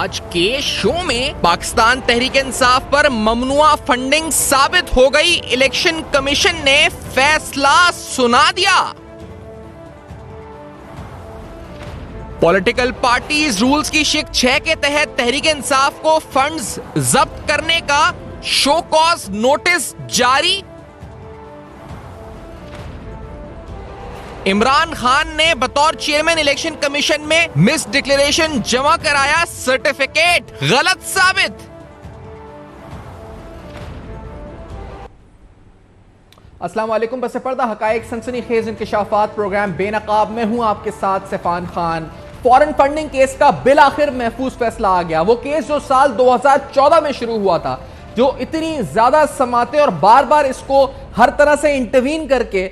आज के शो में पाकिस्तान तहरीक इंसाफ पर ममनुआ फंडिंग साबित हो गई। इलेक्शन कमीशन ने फैसला सुना दिया। पॉलिटिकल पार्टीज रूल्स की शिक 6 के तहत तहरीक इंसाफ को फंड्स जब्त करने का शो कॉज नोटिस जारी। इमरान खान ने बतौर चेयरमैन इलेक्शन कमीशन में मिस डिक्लेरेशन जमा कराया, सर्टिफिकेट गलत साबित। अस्सलाम वालेकुम। बस पर्दा हकायक सनसनीखेज इंकशाफात प्रोग्राम बेनकाब में हूं आपके साथ सिफान खान। फॉरेन फंडिंग केस का बिल आखिर महफूज फैसला आ गया। वो केस जो साल 2014 में शुरू हुआ था, जो इतनी ज्यादा समाते और बार बार इसको हर तरह से इंटरवीन करके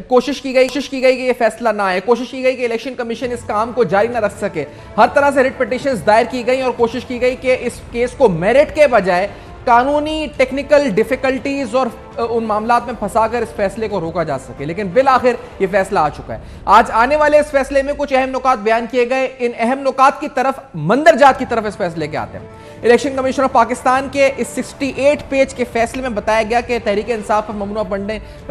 कोशिश की गई कि ये फैसला ना आए, कोशिश की गई कि इलेक्शन कमीशन इस काम को जारी ना रख सके, हर तरह से रिट पिटीशंस दायर की गई और कोशिश की गई कि इस केस को मेरिट के बजाय कानूनी टेक्निकल डिफिकल्टीज और उन मामलात में फंसाकर इस फैसले को रोका जा सके। लेकिन बिल आखिर ये फैसला आ चुका है। आज आने वाले इस फैसले में कुछ अहम नुकात बयान किए गए। इन अहम नुकात की तरफ मंदरजात की तरफ इस फैसले के आते हैं। इलेक्शन कमीशन ऑफ पाकिस्तान के इस 68 पेज के फैसले में बताया गया कि तहरीक इंसाफ पर ममनुआ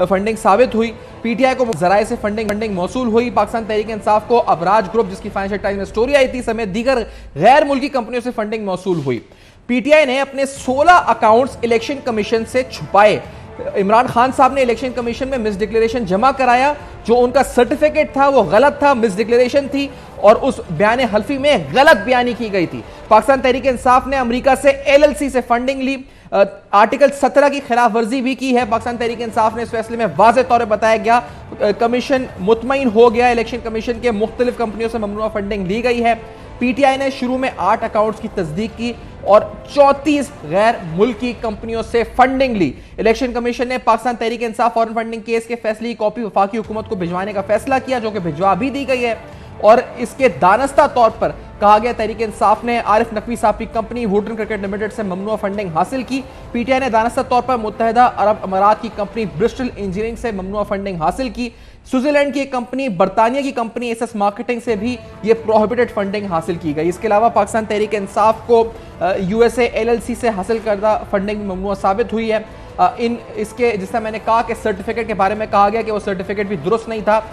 फंडिंग साबित हुई। पीटीआई को जराए से फंडिंग मौसूल हुई। पाकिस्तान तहरीक इंसाफ को अबराज ग्रुप, जिसकी फाइनेंशियल टाइम्स में स्टोरी आई थी, समेत दीगर गैर मुल्की कंपनियों से फंडिंग मौसूल हुई। पीटीआई ने अपने 16 अकाउंट्स इलेक्शन कमीशन से छुपाए। इमरान खान साहब ने इलेक्शन कमीशन में मिस डिक्लेरेशन जमा कराया। जो उनका सर्टिफिकेट था वो गलत था, मिस डिक्लेरेशन थी और उस बयान हल्फी में गलत बयानी की गई थी। पाकिस्तान तहरीक इंसाफ ने अमेरिका से एलएलसी से फंडिंग ली। आर्टिकल 17 की खिलाफ वर्जी भी की है। पाकिस्तान तहरीक इंसाफ ने इस फैसले में वाज़ेह तौर पर बताया गया, कमीशन मुतमईन हो गया, इलेक्शन कमीशन के मुख्तलिफ कंपनियों से ममनुआ फंडिंग ली गई है। पीटीआई ने शुरू में 8 अकाउंट्स की तस्दीक की और 34 गैर मुल्की कंपनियों से फंडिंग ली। इलेक्शन कमीशन ने Pakistan Tehreek Insaf foreign funding case के फैसले की कॉपी वफाकी हुकूमत को भिजवाने का फैसला किया, जो कि भिजवा भी दी गई है। और इसके दानस्ता तौर पर कहा गया तहरीक इंसाफ ने आरिफ नकवी साहब की कंपनी वुडन क्रिकेट लिमिटेड से ममनुआ फंडिंग हासिल की। पीटीआई ने दानस्ता तौर पर मुत्तहिदा अरब अमारात की कंपनी ब्रिस्टल इंजीनियरिंग से ममनुआ फंडिंग हासिल की। स्विट्जरलैंड की एक कंपनी, बरतानिया की कंपनी एसएस मार्केटिंग से भी ये प्रोहिबिटेड फंडिंग हासिल की गई। इसके अलावा पाकिस्तान तहरीक इंसाफ को यूएसए एलएलसी से हासिल करदा फंडिंग ममनुआ साबित हुई है। इसके जिससे मैंने कहा कि सर्टिफिकेट के बारे में कहा गया कि वो सर्टिफिकेट भी दुरुस्त नहीं था।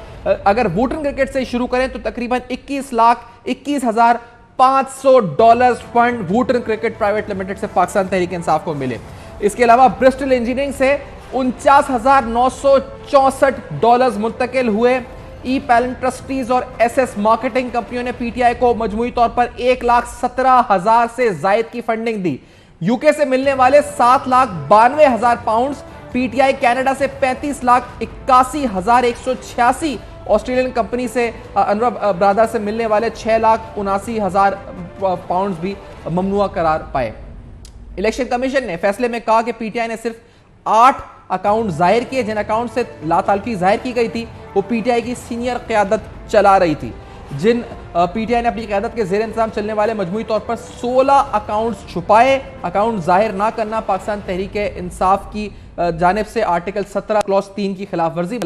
अगर वुडन क्रिकेट से शुरू करें तो तकरीबन 21,21,500 dollars fund wooden cricket private limited से पाकिस्तान तहरीक इंसाफ को मिले। इसके अलावा ब्रिस्टल इंजीनियरिंग से 49,964 डॉलर्स मुंतकिल हुए। ई पैलेंट ट्रस्टीज और एसएस मार्केटिंग कंपनियों ने पीटीआई को मजमूई तौर पर 1,17,000 से जायद की फंडिंग दी। यूके से मिलने वाले 7,92,000 पाउंड, पीटीआई कनाडा से 35,81,186, ऑस्ट्रेलियन कंपनी से अनवर ब्रादर से मिलने वाले 6,79,000 पाउंड भी ममनुआ करार पाए। इलेक्शन कमीशन ने फैसले में कहा कि पीटीआई ने सिर्फ 8 अकाउंट जाहिर किए। जिन अकाउंट से लाताल्फी जाहिर की गई थी वो पीटीआई की सीनियर क़यादत चला रही थी। जिन पीटीआई ने अपनी क़यादत के ज़ेर इंतज़ाम चलने वाले मजमूई तौर पर 16 अकाउंट्स छुपाए। अकाउंट जाहिर ना करना पाकिस्तान तहरीक इंसाफ की जानिब से आर्टिकल 17 क्लॉज 3 की खिलाफ वर्जी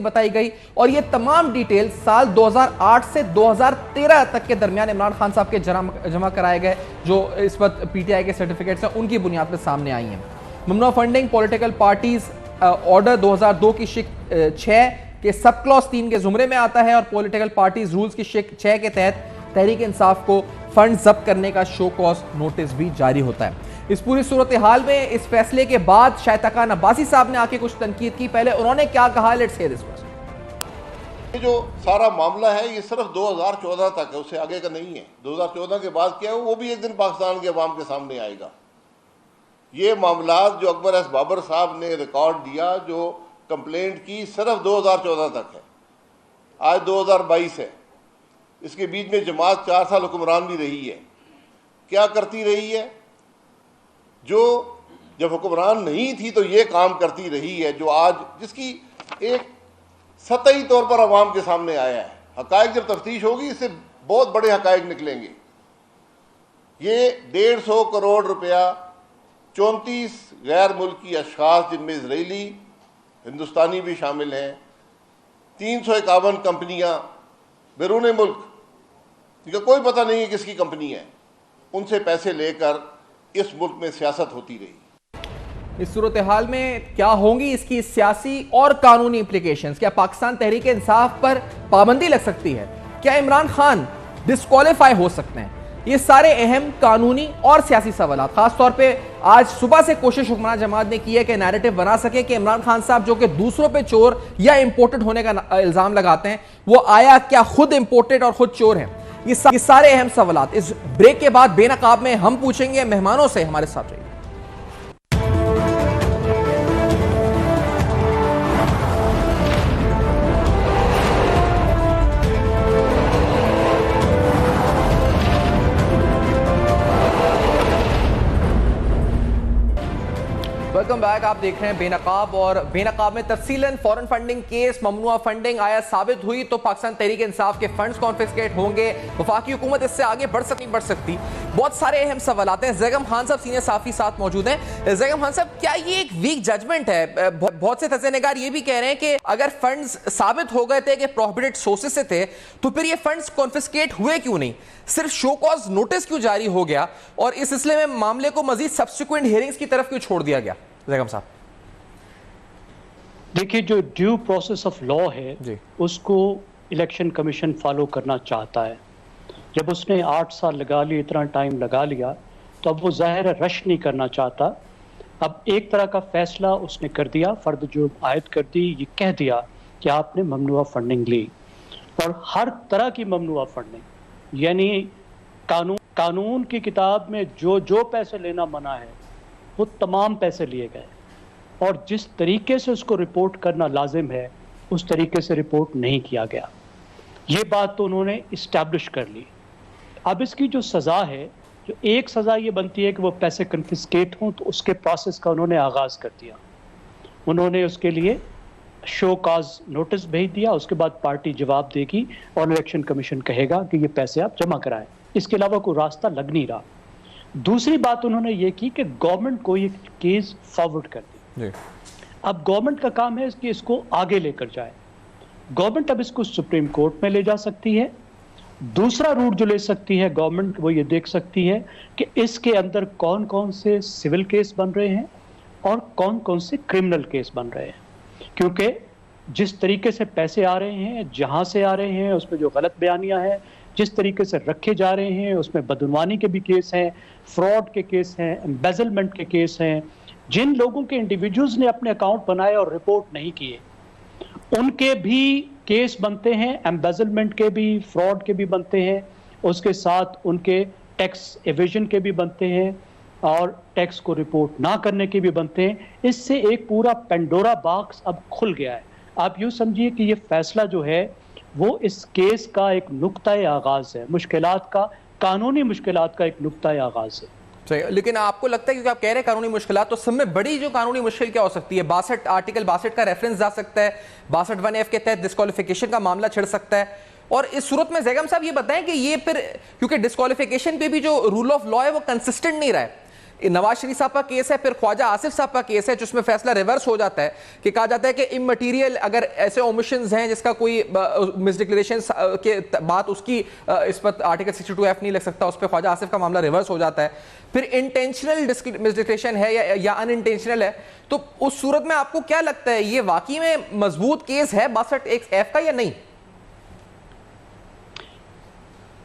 बताई गई। और ये तमाम डिटेल साल 2008 से 2013 तक के दरमियान इमरान खान साहब के जमा कराए गए, जो इस वक्त पीटीआई के सर्टिफिकेट्स हैं, उनकी बुनियाद पर सामने आई हैं। ममनुआ फंडिंग पॉलिटिकल पार्टीज ऑर्डर 2002 की शिक 6 के सब क्लॉज 3 के जुमरे में आता है और पॉलिटिकल पार्टीज रूल्स की शिक 6 के तहत तहरीक इंसाफ को फंड जब्त करने का शो कॉज नोटिस भी जारी होता है। इस पूरी सूरत हाल में इस फैसले के बाद शायद अब्बासी साहब ने आके कुछ तनकीद की। पहले उन्होंने क्या कहा, लेट्स हियर दिस। ये जो सारा मामला है ये सिर्फ 2014 तक है, उससे आगे का नहीं है। 2014 के बाद क्या है वो भी एक दिन पाकिस्तान के अवाम के सामने आएगा। ये मामला जो अकबर एस बाबर साहब ने रिकॉर्ड दिया, जो कंप्लेंट की, सिर्फ 2014 तक है। आज 2022 है। इसके बीच में जमात 4 साल हुक्मरान भी रही है। क्या करती रही है? जो जब हुक्मरान नहीं थी तो ये काम करती रही है, जो आज जिसकी एक सतही तौर पर अवाम के सामने आया है। हकायक जब तफ्तीश होगी इससे बहुत बड़े हकायक निकलेंगे। ये 150 करोड़ रुपया 34 गैर मुल्की अशखास, जिनमें इसराइली हिंदुस्तानी भी शामिल हैं, 351 कंपनियां बैरून मुल्क, इनका कोई पता नहीं है किसकी कंपनी है, उनसे पैसे लेकर इस मुल्क में सियासत होती रही। इस सूरत हाल में क्या होंगी इसकी सियासी और कानूनी इंप्लीकेशंस? क्या पाकिस्तान तहरीक इंसाफ पर पाबंदी लग सकती है? क्या इमरान खान डिस्क्वालीफाई हो सकते हैं? ये सारे अहम कानूनी और सियासी सवाल, खासतौर पे आज सुबह से कोशिश हुक्मरान जमात ने की है कि नैरेटिव बना सके कि इमरान खान साहब जो कि दूसरों पे चोर या इंपोर्टेड होने का इल्जाम लगाते हैं, वो आया क्या खुद इंपोर्टेड और खुद चोर हैं? ये सारे अहम सवाल इस ब्रेक के बाद बेनकाब में हम पूछेंगे मेहमानों से। हमारे साथ रहिए। Welcome back. आप देख रहे हैं बेनकाब, और बेनकाब में तफसीलन फॉरेन फंडिंग केस, ममनुआ फंडिंग आया साबित हुई तो पाकिस्तान तहरीक इंसाफ के फंड्स कॉन्फिस्केट होंगे, वफाकी हुकूमत इससे आगे बढ़ सकती। बहुत सारे अहम सवाल आते हैं। ज़ैगम खान साहब सीनियर साफी साथ मौजूद हैं। ज़ैगम खान साहब, क्या ये एक वीक जजमेंट है? बहुत से तजनिगार ये भी कह रहे हैं कि अगर फंड्स साबित हो गए थे कि प्रोहिबिटेड सोर्सेज से थे, तो फिर ये फंड्स कॉन्फिस्केट हुए क्यों नहीं? सिर्फ शो कॉज नोटिस क्यों जारी हो गया, और इस सिलसिले में मामले को मजीद सब्सिक्वेंट हियरिंग्स की तरफ क्यों छोड़ दिया गया? ज़ैगम साहब, देखिए, जो ड्यू प्रोसेस ऑफ लॉ है उसको इलेक्शन कमीशन फॉलो करना चाहता है। जब उसने 8 साल लगा लिए, इतना टाइम लगा लिया, तो अब वो ज़ाहिर रश नहीं करना चाहता। अब एक तरह का फैसला उसने कर दिया, फ़र्द जो आयद कर दी, ये कह दिया कि आपने ममनुआ फंडिंग ली, और हर तरह की ममनुआ फंडिंग, यानी कानून की किताब में जो पैसे लेना मना है वो तमाम पैसे लिए गए, और जिस तरीके से उसको रिपोर्ट करना लाजिम है उस तरीके से रिपोर्ट नहीं किया गया। ये बात तो उन्होंने इस्टेब्लिश कर ली। अब इसकी जो सज़ा है, जो एक सज़ा ये बनती है कि वो पैसे कन्फिस्केट हों, तो उसके प्रोसेस का उन्होंने आगाज़ कर दिया। उन्होंने उसके लिए शो काज नोटिस भेज दिया, उसके बाद पार्टी जवाब देगी और इलेक्शन कमीशन कहेगा कि ये पैसे आप जमा कराएं। इसके अलावा कोई रास्ता लग नहीं रहा। दूसरी बात उन्होंने ये की कि गवर्नमेंट को ये केस फॉरवर्ड कर दी। अब गवर्नमेंट का काम है कि इसको आगे लेकर जाए। गवर्नमेंट अब इसको सुप्रीम कोर्ट में ले जा सकती है। दूसरा रूट जो ले सकती है गवर्नमेंट, वो ये देख सकती है कि इसके अंदर कौन कौन से सिविल केस बन रहे हैं और कौन कौन से क्रिमिनल केस बन रहे हैं, क्योंकि जिस तरीके से पैसे आ रहे हैं, जहां से आ रहे हैं, उसमें जो गलत बयानियां हैं, जिस तरीके से रखे जा रहे हैं, उसमें बदनवानी के भी केस हैं, फ्रॉड के केस हैं, एम्बेजलमेंट के केस हैं। जिन लोगों के इंडिविजुअल्स ने अपने अकाउंट बनाए और रिपोर्ट नहीं किए, उनके भी केस बनते हैं, एम्बेजलमेंट के भी, फ्रॉड के भी बनते हैं, उसके साथ उनके टैक्स एविजन के भी बनते हैं और टैक्स को रिपोर्ट ना करने के भी बनते हैं। इससे एक पूरा पेंडोरा बॉक्स अब खुल गया है। आप यूँ समझिए कि ये फैसला जो है वो इस केस का एक नुक्ता-ए आगाज है, मुश्किलात का, कानूनी मुश्किलात का एक नुक्ता-ए आगाज है। सही, लेकिन आपको लगता है, क्योंकि आप कह रहे हैं कानूनी मुश्किलात, तो सब में बड़ी जो कानूनी मुश्किल क्या हो सकती है? 62 आर्टिकल 62 का रेफरेंस जा सकता है, 62(1)(f) के तहत डिस्क्वालिफिकेशन का मामला छिड़ सकता है, और इस सूरत में ज़ैगम साहब ये बताएं कि ये फिर, क्योंकि डिस्क्वालिफिकेशन पे भी जो रूल ऑफ लॉ है वो कंसिस्टेंट नहीं रहा है। नवाज शरीफ साहब का केस है, फिर ख्वाजा आसिफ साहब का केस है, जिसमें फैसला रिवर्स हो जाता है कि कहा जाता है कि इमटेरियल अगर ऐसे ओमिशंस हैं जिसका कोई मिसडिक्लेरेशन के बात उसकी इस पर आर्टिकल 62(f) नहीं लग सकता, उस पर ख्वाजा आसिफ का मामला रिवर्स हो जाता है। फिर इंटेंशनल मिसडिक्लेरेशन है या अनइंटेंशनल है, तो उस सूरत में आपको क्या लगता है, ये वाकई में मजबूत केस है 62(f) का या नहीं?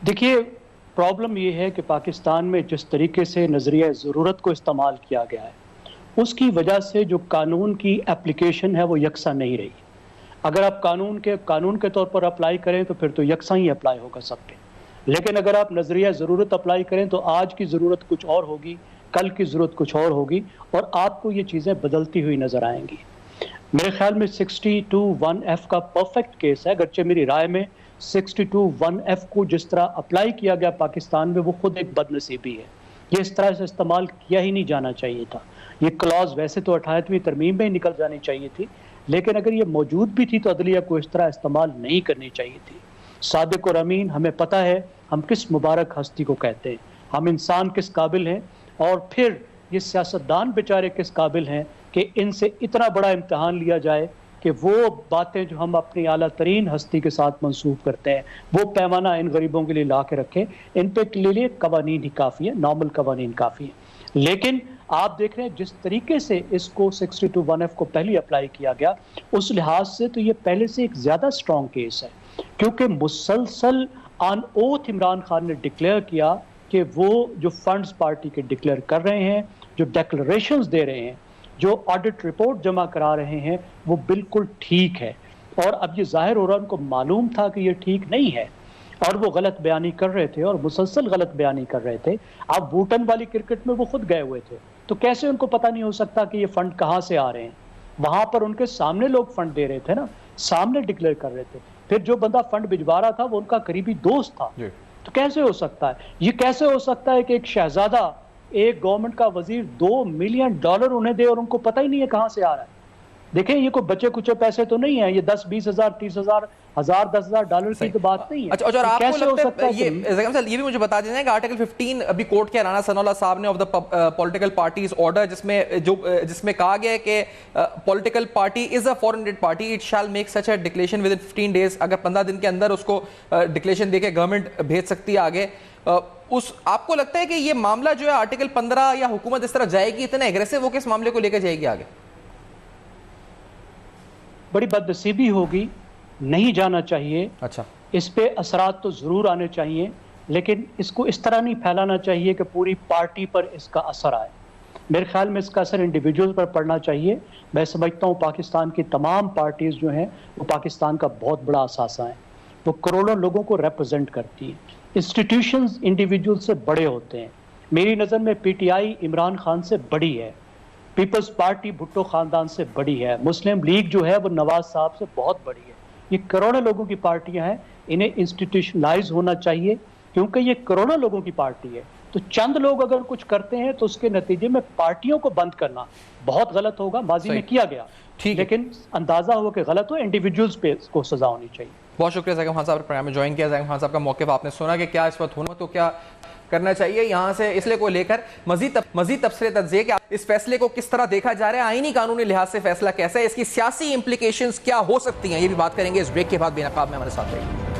देखिए, प्रॉब्लम ये है कि पाकिस्तान में जिस तरीके से नज़रिया ज़रूरत को इस्तेमाल किया गया है, उसकी वजह से जो कानून की एप्लीकेशन है वो यकसा नहीं रही। अगर आप कानून के तौर पर अप्लाई करें तो फिर तो यकसा ही अप्लाई होगा सब पे, लेकिन अगर आप नज़रिया ज़रूरत अप्लाई करें तो आज की ज़रूरत कुछ और होगी, कल की ज़रूरत कुछ और होगी, और आपको ये चीज़ें बदलती हुई नज़र आएंगी। मेरे ख्याल में 62(1)(f) का परफेक्ट केस है, अगरचे मेरी राय में 62(1)(f) को जिस तरह अप्लाई किया गया पाकिस्तान में, वो खुद एक बदनसीबी है। ये इस तरह से इस्तेमाल किया ही नहीं जाना चाहिए था। ये क्लॉज वैसे तो 58वीं तरमीम में ही निकल जानी चाहिए थी, लेकिन अगर ये मौजूद भी थी तो अदलिया को इस तरह इस्तेमाल नहीं करनी चाहिए थी। सादिक और अमीन, हमें पता है हम किस मुबारक हस्ती को कहते हैं, हम इंसान किस काबिल हैं, और फिर ये सियासतदान बेचारे किस काबिल हैं कि इनसे इतना बड़ा इम्तहान लिया जाए कि वो बातें जो हम अपनी आला तरीन हस्ती के साथ मंसूब करते हैं वो पैमाना इन गरीबों के लिए ला के रखें, इन पे के लिए कवानीन ही काफ़ी है, नॉर्मल कवानीन काफ़ी है। लेकिन आप देख रहे हैं जिस तरीके से इसको 62(1)(f को पहले अप्लाई किया गया, उस लिहाज से तो ये पहले से एक ज़्यादा स्ट्रॉन्ग केस है, क्योंकि मुसलसल ऑन ओथ इमरान खान ने डिक्लेयर किया कि वो जो फंड्स पार्टी के डिक्लेयर कर रहे हैं, जो डिक्लेरेशंस दे रहे हैं, जो ऑडिट रिपोर्ट जमा करा रहे हैं, वो बिल्कुल ठीक है। और अब ये जाहिर हो रहा है उनको मालूम था कि ये ठीक नहीं है और वो गलत बयानी कर रहे थे और मुसलसल गलत बयानी कर रहे थे। अब वोटन वाली क्रिकेट में वो खुद गए हुए थे, तो कैसे उनको पता नहीं हो सकता कि ये फंड कहाँ से आ रहे हैं? वहां पर उनके सामने लोग फंड दे रहे थे ना, सामने डिक्लेयर कर रहे थे। फिर जो बंदा फंड भिजवा रहा था वो उनका करीबी दोस्त था, तो कैसे हो सकता है? ये कैसे हो सकता है कि एक शहजादा, एक गवर्नमेंट का वजीर $2 मिलियन उन्हें दे और उनको पता ही नहीं है कहां से आ रहा है? देखें, ये कोई बचे कुचे पैसे तो नहीं है, ये 10, 20 हजार, 30 हजार, $10,000 की तो बात नहीं है। अच्छा, और आपको लगता है ये भी मुझे बता देना कि आर्टिकल 15 अभी कोर्ट के राना सनाउल्लाह साहब ने of the political parties order, जिसमें कहा गया है कि political party is a foreign aided party, it shall make such a declaration within 15 days. अगर 15 दिन के अंदर उसको डिक्लेरेशन देके गवर्नमेंट भेज सकती है आगे। आपको लगता है कि ये मामला जो है आर्टिकल 15 या हुकूमत इस तरह जाएगी, इतना एग्रेसिव वो किस मामले को लेकर जाएगी आगे? बड़ी बदनसीबी होगी, नहीं जाना चाहिए। अच्छा, इस पे असरात तो जरूर आने चाहिए, लेकिन इसको इस तरह नहीं फैलाना चाहिए कि पूरी पार्टी पर इसका असर आए। मेरे ख्याल में इसका असर इंडिविजुअल पर पड़ना चाहिए। मैं समझता हूँ पाकिस्तान की तमाम पार्टीज जो हैं वो पाकिस्तान का बहुत बड़ा असासा है, वो करोड़ों लोगों को रिप्रेजेंट करती है। इंस्टीट्यूशंस इंडिविजुअल से बड़े होते हैं। मेरी नज़र में पीटीआई इमरान खान से बड़ी है, पीपल्स पार्टी भुट्टो खानदान से बड़ी है, मुस्लिम लीग जो है वो नवाज साहब से बहुत बड़ी है। ये करोड़ों लोगों की पार्टियां हैं, इन्हें इंस्टीट्यूशनलाइज होना चाहिए, क्योंकि ये करोड़ों लोगों की पार्टी है। तो चंद लोग अगर कुछ करते हैं तो उसके नतीजे में पार्टियों को बंद करना बहुत गलत होगा। माजी में किया गया, लेकिन अंदाजा हो कि गलत हो, इंडिविजुअल्स पे को सजा होनी चाहिए। बहुत शुक्रिया ज़ैगम खान साहब ने प्रोग्राम में ज्वाइन किया। ज़ैगम खान साहब का मौक़िफ़ आपने सुना कि क्या इस वक्त होना तो क्या करना चाहिए यहाँ से, इसलिए को लेकर मजीद तबसरे तज्ज़िये कि इस फैसले को किस तरह देखा जा रहा है, आईनी कानूनी लिहाज से फैसला कैसा है, इसकी सियासी इंप्लीकेशंस क्या हो सकती हैं, ये भी बात करेंगे इस ब्रेक के बाद। बेनकाब में हमारे साथ रहिए।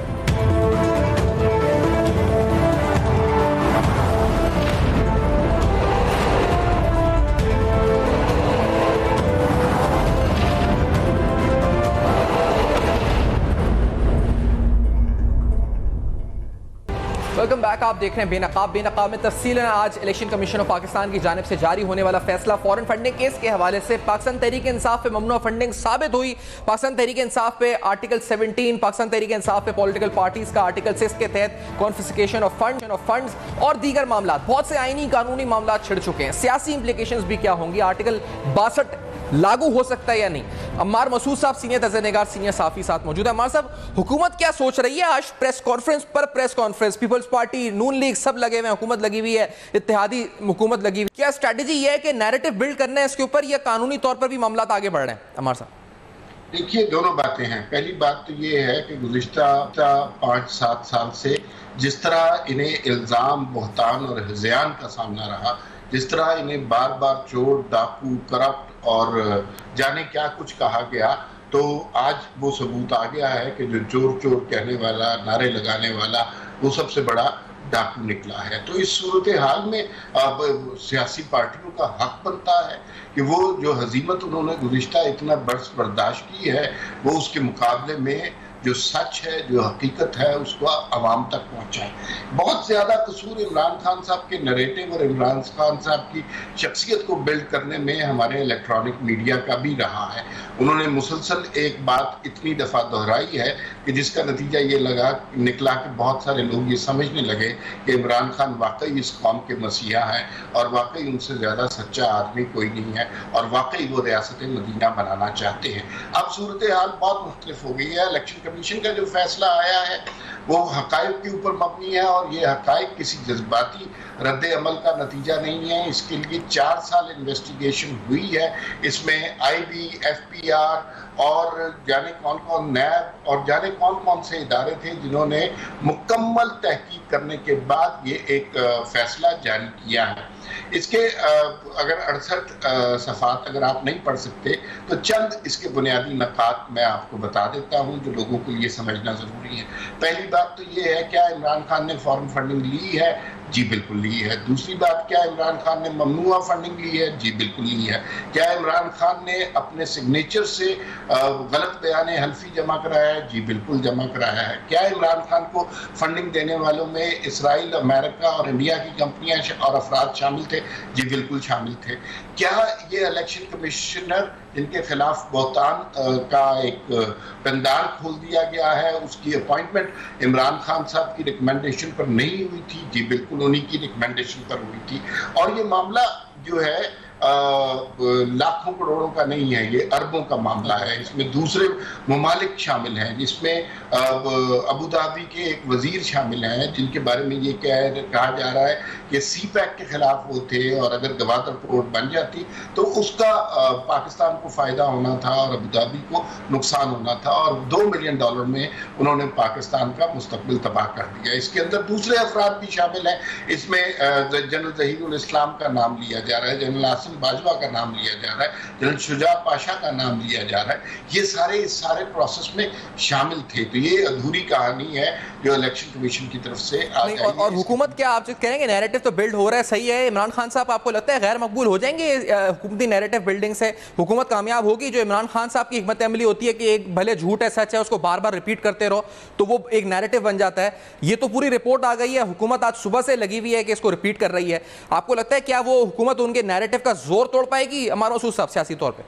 Welcome back. आप देख रहे हैं बेनकाब में तफसीलन आज इलेक्शन कमीशन ऑफ पाकिस्तान की जानिब से जारी होने वाला फैसला फॉरेन फंडिंग केस के हवाले से पाकिस्तान तहरीक इंसाफ पे ममनुआ फंडिंग साबित हुई। पाकिस्तान तहरीक इंसाफ पे आर्टिकल 17, पाकिस्तान तहरीक इंसाफ पे पॉलिटिकल पार्टीज का आर्टिकल 6 के तहत कॉन्फिस्केशन ऑफ फंड्स और दीगर मामला, बहुत से आईनी कानूनी मामला छिड़ चुके हैं। सियासी इंप्लीकेशंस भी क्या होंगी, आर्टिकल 62 लागू हो सकता है या नहीं। अम्मार मसूद साहब सीनियर तजनिगार, सीनियर साफी साथ मौजूद है। अम्मार साहब, हुकूमत क्या सोच रही है? आज प्रेस कॉन्फ्रेंस, पीपल्स पार्टी, नून लीग सब लगे हुए, हुकूमत लगी हुई है, इत्तेहादी हुकूमत लगी हुई। क्या स्ट्रेटजी ये है कि नैरेटिव बिल्ड करना है इसके ऊपर, या कानूनी तौर पर भी मामला आगे बढ़ रहे हैं? अम्मार साहब, देखिए, दोनों बातें हैं। पहली बात तो ये है कि गुज़िश्ता 5-7 साल से जिस तरह इन्हें इल्ज़ाम, बहतान और हज़यान का सामना रहा, जिस तरह इन्हें बार बार चोर, डाकू, करप्ट और जाने क्या कुछ कहा गया, तो आज वो सबूत आ गया है कि जो चोर चोर कहने वाला, नारे लगाने वाला, वो सबसे बड़ा डाकू निकला है। तो इस सूरत हाल में अब सियासी पार्टियों का हक बनता है कि वो जो हजीमत उन्होंने गुज़िश्ता इतना बर्स बर्दाश्त की है, वो उसके मुकाबले में जो सच है, जो हकीकत है, उसको आवाम तक पहुंचाए। बहुत ज़्यादा कसूर इमरान खान साहब के नरेटिव और इमरान खान साहब की शख्सियत को बिल्ड करने में हमारे इलेक्ट्रॉनिक मीडिया का भी रहा है। उन्होंने मुसलसल एक बात इतनी दफ़ा दोहराई है कि जिसका नतीजा ये निकला कि बहुत सारे लोग ये समझने लगे कि इमरान खान वाकई इस कौम के मसीहा हैं और वाकई उनसे ज़्यादा सच्चा आदमी कोई नहीं है और वाकई वो रियासत मदीना बनाना चाहते हैं। अब सूरत हाल बहुत मुख्तलिफ हो गई है। इलेक्शन कमीशन का जो फैसला आया है वो हकायक के ऊपर मबनी है और ये हकायक किसी जज्बाती रद्द अमल का नतीजा नहीं है। इसके लिए 4 साल इन्वेस्टिगेशन हुई है। इसमें IB, FPR और जाने कौन कौन नैब और जाने कौन कौन से इदारे थे जिन्होंने मुकम्मल तहकीक करने के बाद ये एक फैसला जारी किया है। इसके अगर 68 सफ़ात अगर आप नहीं पढ़ सकते तो चंद इसके बुनियादी नकात मैं आपको बता देता हूं जो लोगों को ये समझना ज़रूरी है। पहली बात तो ये है, क्या इमरान खान ने फॉरेन फंडिंग ली है? जी बिल्कुल ली है। दूसरी बात, क्या इमरान खान ने ममनुआ फंडिंग ली है? जी बिल्कुल ली है। क्या इमरान खान ने अपने सिग्नेचर से गलत बयान हल्फी जमा कराया है? जी बिल्कुल जमा कराया है। क्या इमरान खान को फंडिंग देने वालों में इसराइल, अमेरिका और इंडिया की कंपनियां और अफराद शामिल थे? जी बिल्कुल शामिल थे। क्या ये इलेक्शन कमिश्नर जिनके खिलाफ बहतान का एक पेंदान खोल दिया गया है, उसकी अपॉइंटमेंट इमरान खान साहब की रिकमेंडेशन पर नहीं हुई थी? जी बिल्कुल उन्हीं की रिकमेंडेशन पर हुई थी। और ये मामला जो है लाखों करोड़ों का नहीं है, ये अरबों का मामला है। इसमें दूसरे ममालिक शामिल हैं, जिसमें अबू धाबी के एक वजीर शामिल हैं जिनके बारे में ये कहा जा रहा है कि सीपैक के खिलाफ वो थे और अगर गवादर पोर्ट बन जाती तो उसका पाकिस्तान को फायदा होना था और अबू धाबी को नुकसान होना था, और $2 मिलियन में उन्होंने पाकिस्तान का मुस्तकबिल तबाह कर दिया। इसके अंदर दूसरे अफराद भी शामिल हैं। इसमें जनरल ज़हीरुल इस्लाम का नाम लिया जा रहा है, जनरल आसिम बाजवा का नाम लिया जा रहा है, जनरल शुजा पाशा का नाम लिया जा रहा है। ये सारे प्रोसेस में शामिल थे। तो ये अधूरी कहानी है जो इलेक्शन कमीशन की तरफ से आ गई है। और हुकूमत, क्या आप जो कहेंगे नैरेटिव तो बिल्ड हो रहा है, सही है। इमरान खान साहब आपको लगता है गैर मकबूल हो जाएंगे हुकूमती नैरेटिव बिल्डिंग से? हुकूमत कामयाब होगी? जो इमरान खान साहब की हिकमत अमली होती है कि एक भले झूठ है सच है, उसको बार बार रिपीट करते रहो तो वो एक नैरेटिव बन जाता है। ये तो पूरी रिपोर्ट आ गई है, हुकूमत आज सुबह से लगी हुई है कि इसको रिपीट कर रही है। आपको लगता है क्या वो हुकूमत उनके नैरेटिव का जोर तोड़ पाएगी हमारा साहब सियासी तौर पे?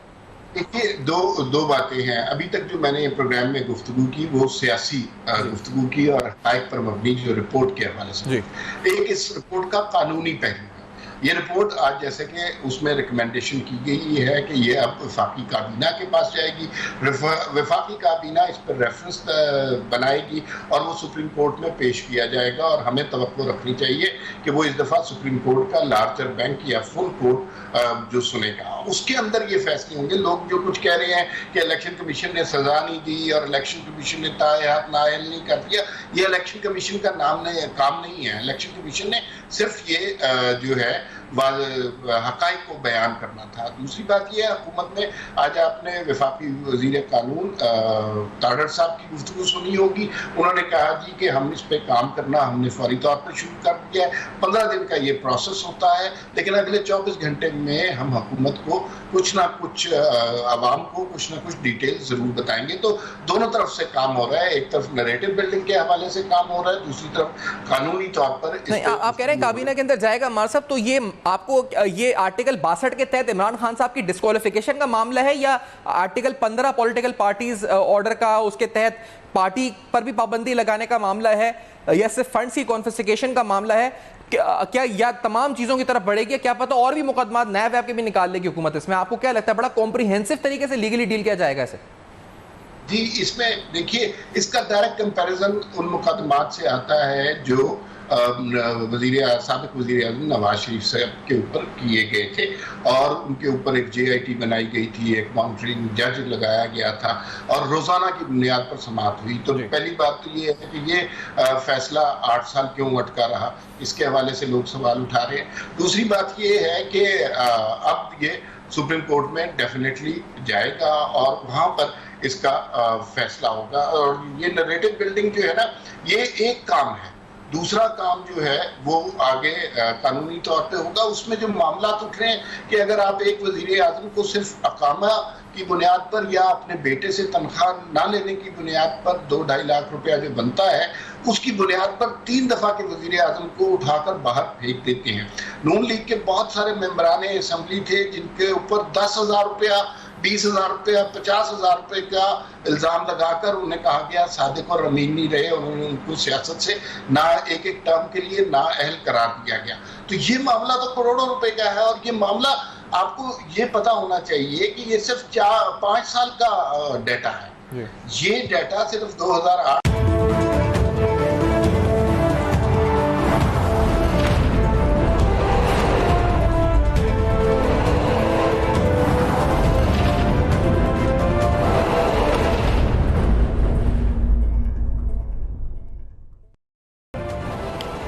देखिए, दो बातें हैं। अभी तक जो मैंने प्रोग्राम में गुफ्तगू की वो सियासी गुफ्तगू की और हक़ाइक़ पर मबनी जो रिपोर्ट के हवाले से। एक इस रिपोर्ट का कानूनी पहलू है। ये रिपोर्ट आज जैसे कि उसमें रिकमेंडेशन की गई है कि ये अब वफाकी काबीना के पास जाएगी, वफाकी काबीना इस पर रेफरेंस बनाएगी और वो सुप्रीम कोर्ट में पेश किया जाएगा। और हमें तवक्को रखनी चाहिए कि वो इस दफ़ा सुप्रीम कोर्ट का लार्जर बैंक या फुल कोर्ट जो सुनेगा, उसके अंदर ये फैसले होंगे। लोग जो कुछ कह रहे हैं कि इलेक्शन कमीशन ने सजा नहीं दी और इलेक्शन कमीशन ने ताए हाथ नाअहल नहीं कर दिया, ये इलेक्शन कमीशन का काम नहीं है। इलेक्शन कमीशन ने सिर्फ ये जो है हक़ाइक़ को बयान करना था। दूसरी बात यह, हुकूमत ने आज आपने वफाकी वज़ीर कानून ताड़र साहब की गुफ्तगू सुनी होगी। उन्होंने कहा जी कि हम इस पे काम करना हमने फौरी तौर पर शुरू कर दिया है। 15 दिन का ये प्रोसेस होता है, लेकिन अगले 24 घंटे में हम हुकूमत को कुछ ना कुछ आवाम को कुछ ना कुछ डिटेल ज़रूर बताएंगे। तो दोनों तरफ से काम हो रहा है। एक तरफ नैरेटिव बिल्डिंग के हवाले से काम हो रहा है, दूसरी तरफ कानूनी तौर पर। आप कह रहे हैं काबीना के अंदर जाएगा मार साहब, तो ये आपको ये आर्टिकल 62 के तहत इमरान खान साहब की डिस्क्वालिफिकेशन का मामला है या आर्टिकल 15 पॉलिटिकल पार्टीज ऑर्डर का, उसके तहत पार्टी पर भी पाबंदी लगाने का मामला है, या सिर्फ फंड्स की कॉन्फिस्केशन का मामला है? क्या या तमाम चीजों की तरफ बढ़ेगी? क्या पता और भी मुकदमा नए वैब के भी निकाल लेगी हुकूमत इसमें? आपको क्या लगता है बड़ा कॉम्प्रिहेंसिव तरीके से लीगली डील किया जाएगा इसे? जी, इसमें देखिए, इसका डायरेक्ट कंपैरिजन उन मुकदमात से आता है जो साबिक वज़ीर आज़म नवाज शरीफ साहब के ऊपर किए गए थे और उनके ऊपर एक JIT बनाई गई थी, एक मॉनिटरिंग जज लगाया गया था और रोज़ाना की बुनियाद पर समाअत हुई। तो पहली बात तो ये है कि ये फैसला 8 साल क्यों अटका रहा, इसके हवाले से लोग सवाल उठा रहे हैं। दूसरी बात ये है कि अब ये सुप्रीम कोर्ट में डेफिनेटली जाएगा और वहाँ पर इसका फैसला होगा। और ये नैरेटिव बिल्डिंग जो है ना, ये एक काम है। दूसरा काम जो है वो आगे कानूनी तौर पे होगा। उसमें जो मामला उठ रहे हैं कि अगर आप एक वज़ीर आज़म को सिर्फ अकामा की बुनियाद पर या अपने बेटे से तनख्वाह ना लेने की बुनियाद पर 2-2.5 लाख रुपया जो बनता है, उसकी बुनियाद पर 3 दफ़ा के वज़ीर आज़म को उठाकर बाहर फेंक देते हैं। नून लीग के बहुत सारे मेंबरान असम्बली थे जिनके ऊपर 10,000 रुपया, 20,000 रुपया, 50,000 रुपये का इल्ज़ाम लगाकर उन्हें कहा गया सादिक और अमीन नहीं रहे। उन्होंने उनको सियासत से ना एक टर्म के लिए ना अहल करार दिया गया। तो ये मामला तो करोड़ों रुपए का है और ये मामला आपको ये पता होना चाहिए कि ये सिर्फ 4-5 साल का डेटा है। ये डेटा सिर्फ 2008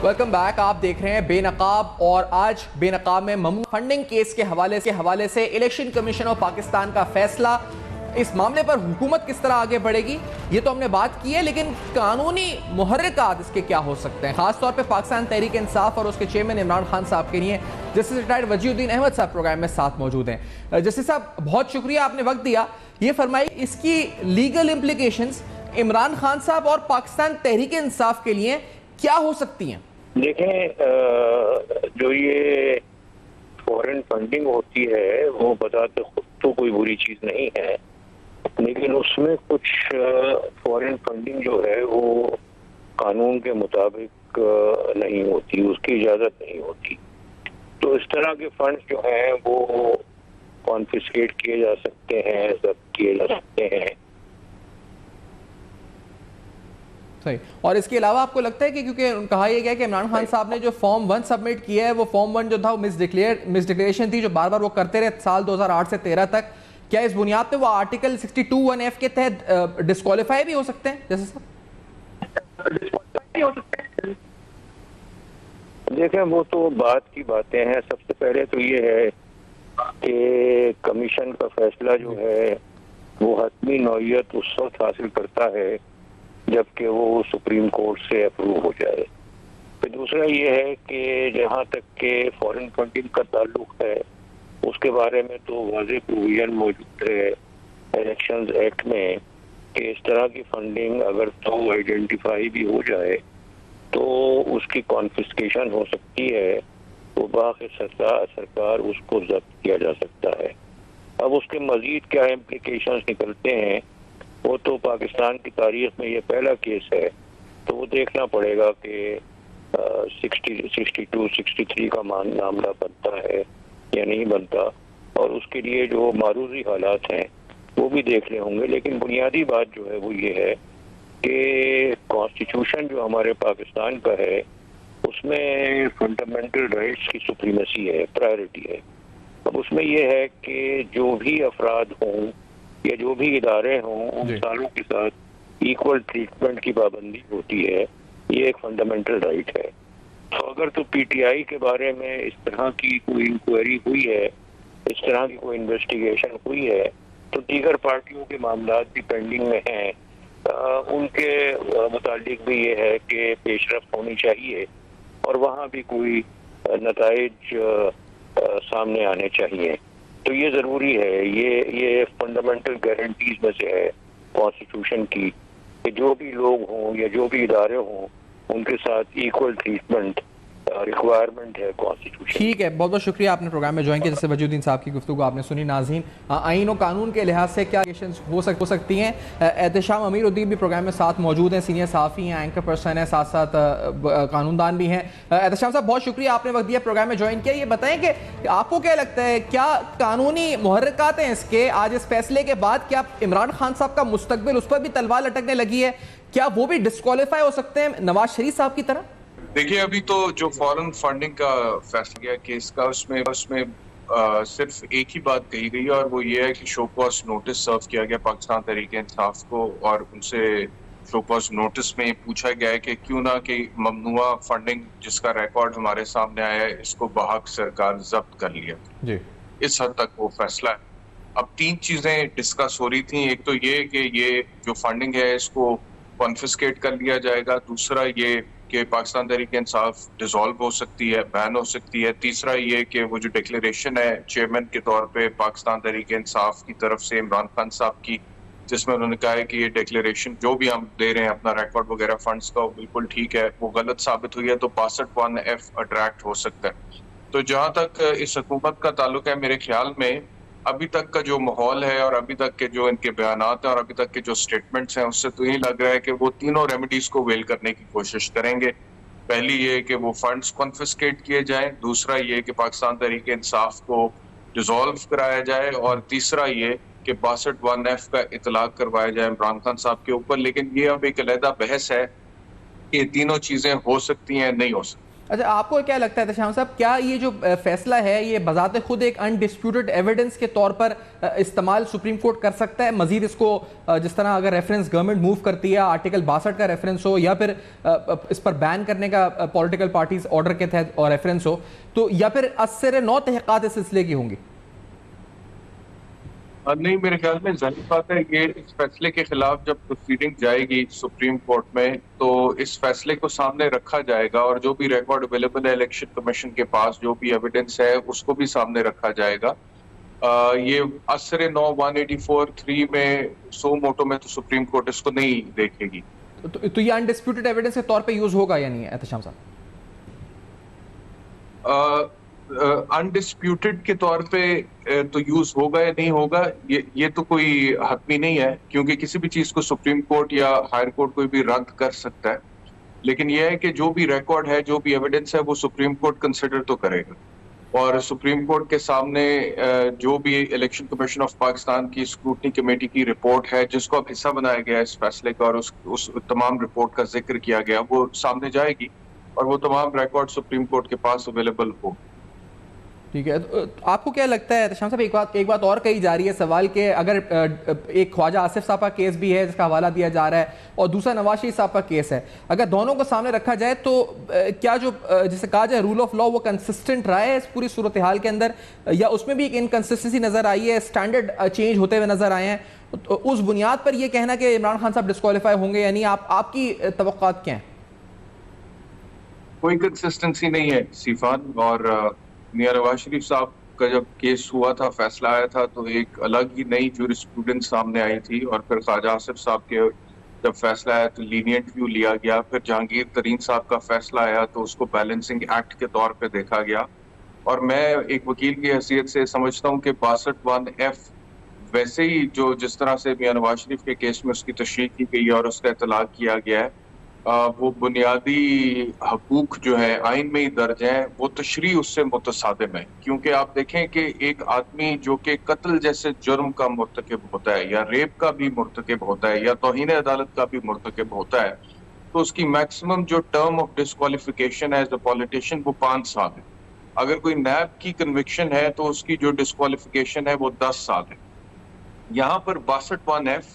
वेलकम बैक। आप देख रहे हैं बेनकाब और आज बेनकाब में ममनू फंडिंग केस के हवाले से इलेक्शन कमीशन ऑफ पाकिस्तान का फैसला, इस मामले पर हुकूमत किस तरह आगे बढ़ेगी ये तो हमने बात की है, लेकिन कानूनी मुहर्रिकात इसके क्या हो सकते हैं, खासतौर पे पाकिस्तान तहरीक इंसाफ और उसके चेयरमैन इमरान खान साहब के लिए जस्टिस रिटायर्ड वजीउद्दीन अहमद साहब प्रोग्राम में साथ मौजूद हैं। जस्टिस साहब, बहुत शुक्रिया आपने वक्त दिया। ये फरमाइए, इसकी लीगल इम्प्लीकेशंस इमरान खान साहब और पाकिस्तान तहरीक इंसाफ के लिए क्या हो सकती हैं? देखें, जो ये फॉरेन फंडिंग होती है वो बताते खुद तो कोई बुरी चीज नहीं है, लेकिन उसमें कुछ फॉरेन फंडिंग जो है वो कानून के मुताबिक नहीं होती, उसकी इजाजत नहीं होती। तो इस तरह के फंड्स जो हैं वो कॉन्फिस्केट किए जा सकते हैं, जब्त किए जा सकते हैं। सही। और इसके अलावा आपको लगता है कि क्योंकि कहा यह गया कि इमरान खान साहब ने जो फॉर्म 1 सबमिट किया है, वो फॉर्म 1 जो था वो मिसडिक्लेरेशन थी, जो बार बार वो करते रहे साल 2008 से 13 तक, क्या इस बुनियाद पे वो आर्टिकल 62(1)(f) के तहत डिस्क्वालीफाई भी हो सकते हैं? जैसे सर देखें, वो तो बात की बातें हैं। सबसे पहले तो ये है कि कमीशन का फैसला जो है वो हतमी नौयत उस वक्त हासिल करता है जबकि वो सुप्रीम कोर्ट से अप्रूव हो जाए। फिर दूसरा ये है कि जहाँ तक के फॉरेन फंडिंग का ताल्लुक है उसके बारे में तो वाज़ेह प्रोविजन मौजूद है इलेक्शंस एक्ट में कि इस तरह की फंडिंग अगर तो आइडेंटिफाई भी हो जाए तो उसकी कॉन्फिस्केशन हो सकती है, तो बाकी सरकार उसको जब्त किया जा सकता है। अब उसके मजीद क्या इम्प्लीकेशंस निकलते हैं वो तो पाकिस्तान की तारीख में ये पहला केस है, तो वो देखना पड़ेगा कि 62, 63 का मामला बनता है या नहीं बनता, और उसके लिए जो मारूजी हालात हैं वो भी देखने होंगे। लेकिन बुनियादी बात जो है वो ये है कि कॉन्स्टिट्यूशन जो हमारे पाकिस्तान का है उसमें फंडामेंटल राइट्स की सुप्रीमेसी है, प्रायोरिटी है। अब उसमें ये है कि जो भी अफराद हों या जो भी इदारे हों उन सारों के साथ इक्वल ट्रीटमेंट की पाबंदी होती है, ये एक फंडामेंटल राइट है। तो अगर तो पीटीआई के बारे में इस तरह की कोई इंक्वायरी हुई है, इस तरह की कोई इन्वेस्टिगेशन हुई है, तो दीगर पार्टियों के मामला भी पेंडिंग में हैं, उनके मुतालिक भी ये है कि पेशरफ्त होनी चाहिए और वहाँ भी कोई नताइज सामने आने चाहिए। तो ये ज़रूरी है, ये फंडामेंटल गारंटीज में से है कॉन्स्टिट्यूशन की कि जो भी लोग हों या जो भी इदारे हों उनके साथ इक्वल ट्रीटमेंट रिक्वायरमेंट है कॉन्स्टिट्यूशन। ठीक है, बहुत बहुत शुक्रिया आपने प्रोग्राम में ज्वाइन किया। जैसे वजीउद्दीन साहब की गुफ्तगू आपने सुनी। नाज़रीन, आईन और कानून के लिहाज से क्या हो सकती हैं? एहतशाम अमीरुद्दीन भी प्रोग्राम में साथ मौजूद हैं, सीनियर साफ़ी हैं, एंकर पर्सन हैं, साथ साथ कानूनदान भी हैं। एहतशाम साहब, बहुत शुक्रिया आपने वक्त दिया, प्रोग्राम में ज्वाइन किया। ये बताएं कि आपको क्या लगता है, क्या कानूनी मुहर्रिकात हैं इसके आज इस फैसले के बाद, क्या इमरान खान साहब का मुस्तकबिल उस पर भी तलवार लटकने लगी है? क्या वो भी डिस्क्वालीफाई हो सकते हैं नवाज शरीफ साहब की तरह? देखिए, अभी तो जो फॉरेन फंडिंग का फैसला गया केस का, उसमें सिर्फ एक ही बात कही गई और वो ये है कि शो कॉज नोटिस सर्व किया गया पाकिस्तान तहरीक इंसाफ को, और उनसे शो कॉज नोटिस में पूछा गया है कि क्यों ना कि ममनुआ फंडिंग जिसका रिकॉर्ड हमारे सामने आया है इसको बहक सरकार जब्त कर लिया जी। इस हद तक वो फैसला है। अब 3 चीजें डिस्कस हो रही थी। एक तो ये कि ये जो फंडिंग है इसको कॉन्फिस्केट कर लिया जाएगा, दूसरा ये कि पाकिस्तान तहरीक इंसाफ डिसॉल्व हो सकती है, बैन हो सकती है, तीसरा ये कि वो जो डिक्लेरेशन है चेयरमैन के तौर पे पाकिस्तान तहरीक इंसाफ की तरफ से इमरान खान साहब की, जिसमें उन्होंने कहा है कि ये डिक्लेरेशन जो भी हम दे रहे हैं अपना रिकॉर्ड वगैरह फंड्स का, बिल्कुल ठीक है, वो गलत साबित हुई है तो 62(1)(f) अट्रैक्ट हो सकता है। तो जहाँ तक इस हुकूमत का ताल्लुक है, मेरे ख्याल में अभी तक का जो माहौल है और अभी तक के जो इनके बयानात हैं और अभी तक के जो स्टेटमेंट्स हैं उससे तो यही लग रहा है कि वो तीनों रेमेडीज को वेल करने की कोशिश करेंगे। पहली ये कि वो फंड्स कॉन्फिस्केट किए जाएं, दूसरा ये कि पाकिस्तान तहरीक इंसाफ को डिसॉल्व कराया जाए, और तीसरा ये कि 62(1)(f) का इतलाक करवाया जाए इमरान खान साहब के ऊपर। लेकिन ये अब एक अलहदा बहस है कि तीनों चीजें हो सकती हैं नहीं हो सकती। अच्छा, आपको क्या लगता है एहतशाम साहब, क्या ये जो फैसला है ये बजाते खुद एक अनडिस्प्यूटेड एविडेंस के तौर पर इस्तेमाल सुप्रीम कोर्ट कर सकता है? मजीद इसको जिस तरह अगर रेफरेंस गवर्नमेंट मूव करती है, आर्टिकल 62 का रेफरेंस हो, या फिर इस पर बैन करने का पॉलिटिकल पार्टीज ऑर्डर के तहत और रेफरेंस हो, तो या फिर असर नौ तहक़ीक़ात इस सिलसिले की होंगी? नहीं, मेरे ख्याल में जाहिर बात है ये इस फैसले के खिलाफ जब प्रोसीडिंग जाएगी सुप्रीम कोर्ट में तो इस फैसले को सामने रखा जाएगा और जो भी रिकॉर्ड अवेलेबल है इलेक्शन कमीशन के पास, जो भी एविडेंस है उसको भी सामने रखा जाएगा। ये असर 9 184(3) में सो मोटो में तो सुप्रीम कोर्ट इसको नहीं देखेगी। तो ये अनडिस्प्यूटेड एविडेंस के तौर पे यूज होगा या नहीं है एहतशाम साहब? अनडिस्प्यूटेड के तौर पे तो यूज होगा या नहीं होगा ये तो कोई हतमी नहीं है, क्योंकि किसी भी चीज को सुप्रीम कोर्ट या हायर कोर्ट कोई भी रद्द कर सकता है। लेकिन यह है कि जो भी रिकॉर्ड है, जो भी एविडेंस है, वो सुप्रीम कोर्ट कंसिडर तो करेगा। और सुप्रीम कोर्ट के सामने जो भी इलेक्शन कमीशन ऑफ पाकिस्तान की स्क्रूटनी कमेटी की रिपोर्ट है, जिसको अब हिस्सा बनाया गया इस फैसले का और उस तमाम रिपोर्ट का जिक्र किया गया, वो सामने जाएगी और वो तमाम रिकॉर्ड सुप्रीम कोर्ट के पास अवेलेबल हो। ठीक है, तो आपको क्या लगता है एहतशाम साहब, एक बात और कही जा रही है सवाल के, अगर एक ख्वाजा आसिफ साहब का केस भी है जिसका हवाला दिया जा रहा है और दूसरा नवाज शरीफ साहब का केस है, अगर दोनों को सामने रखा जाए तो क्या जो जिसे कहा जाए रूल ऑफ लॉ वो कंसिस्टेंट रहा है इस पूरी सूरत हाल के अंदर, या उसमें भी एक इनकंसिस्टेंसी नजर आई है, स्टैंडर्ड चेंज होते हुए नजर आए हैं? तो उस बुनियाद पर यह कहना कि इमरान खान साहब डिस्क्वालीफाई होंगे या नहीं, आपकी तवक्कुआत क्या है? कोई कंसिस्टेंसी नहीं है सीफान। और मियां नवाज शरीफ साहब का जब केस हुआ था, फैसला आया था, तो एक अलग ही नई जूरिस्प्रूडेंस सामने आई थी। और फिर ख्वाजा आसिफ साहब के जब फैसला आया तो लीनियंट व्यू लिया गया। फिर जहांगीर तरीन साहब का फैसला आया तो उसको बैलेंसिंग एक्ट के तौर पे देखा गया। और मैं एक वकील की हैसियत से समझता हूँ कि 62(1)(f) वैसे ही जो जिस तरह से मियां नवाज शरीफ के केस में उसकी तशरीह की गई और उसका इतलाक किया गया है, वो बुनियादी हकूक जो है आइन में ही दर्ज है, वो तशरीह उससे मुतसादिम है। क्योंकि आप देखें कि एक आदमी जो कि कत्ल जैसे जुर्म का मुर्तकिब होता है या रेप का भी मुर्तकिब होता है या तौहीन अदालत का भी मुर्तकिब होता है, तो उसकी मैक्सिमम जो टर्म ऑफ डिस्क्वालिफिकेशन है एज अ पॉलिटिशियन वो 5 साल है। अगर कोई नैब की कन्विक्शन है तो उसकी जो डिस्क्वालिफिकेशन है वो 10 साल है। यहाँ पर 62(1)(f)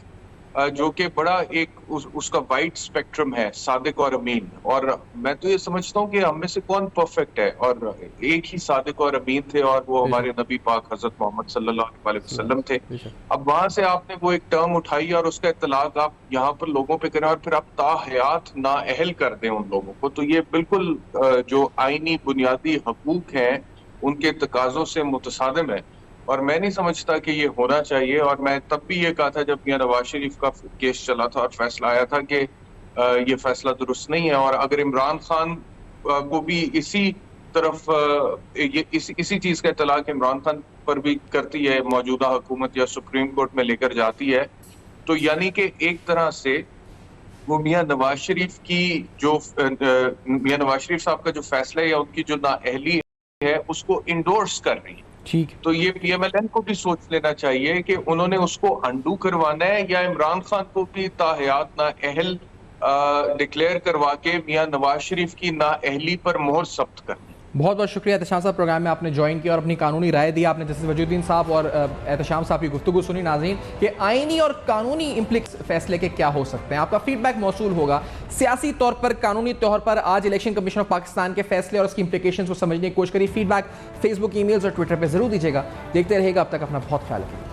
जो कि बड़ा एक उसका वाइड स्पेक्ट्रम है, सादिक और अमीन। और मैं तो ये समझता हूँ कि हम में से कौन परफेक्ट है, और एक ही सादिक और अमीन थे और वो हमारे नबी पाक हजरत मोहम्मद सल्लल्लाहु अलैहि वसल्लम थे। अब वहां से आपने वो एक टर्म उठाई और उसका इतलाक आप यहाँ पर लोगों पे करें और फिर आप ताहयात नाअहल कर दें उन लोगों को, तो ये बिल्कुल जो आईनी बुनियादी हकूक हैं उनके तकाजों से मुतसादिम है। और मैं नहीं समझता कि ये होना चाहिए। और मैं तब भी ये कहा था जब मियां नवाज शरीफ का केस चला था और फैसला आया था कि ये फैसला दुरुस्त नहीं है। और अगर इमरान खान को भी इसी तरफ इसी चीज का इतलाक इमरान खान पर भी करती है मौजूदा हुकूमत या सुप्रीम कोर्ट में लेकर जाती है, तो यानी कि एक तरह से वो मियां नवाज शरीफ की जो मियां नवाज शरीफ साहब का जो फैसला है या उनकी जो नाअहली है उसको इंडोर्स कर रही है। ठीक, तो ये PMLN को भी सोच लेना चाहिए कि उन्होंने उसको अंडू करवाना है या इमरान खान को भी ताहयात नाअहल डिक्लेयर करवा के मियां नवाज शरीफ की नाअहली पर मोहर सब्त करनी। बहुत बहुत शुक्रिया एहतशाम साहब, प्रोग्राम में आपने ज्वाइन किया और अपनी कानूनी राय दी। आपने जस्टिस वजूद्दीन साहब और एहतशाम साहब की गुफ्तगू सुनी। नाज़रीन कि आइनी और कानूनी इम्प्लिक्स फैसले के क्या हो सकते हैं, आपका फीडबैक मौसूल होगा। सियासी तौर पर, कानूनी तौर पर आज इलेक्शन कमीशन ऑफ पाकिस्तान के फैसले और उसकी इंप्लीकेशंस को समझने की कोशिश करिए। फीडबैक फेसबुक, ईमेल्स और ट्विटर पर जरूर दीजिएगा। देखते रहेगा, अब तक अपना बहुत ख्याल रखिए।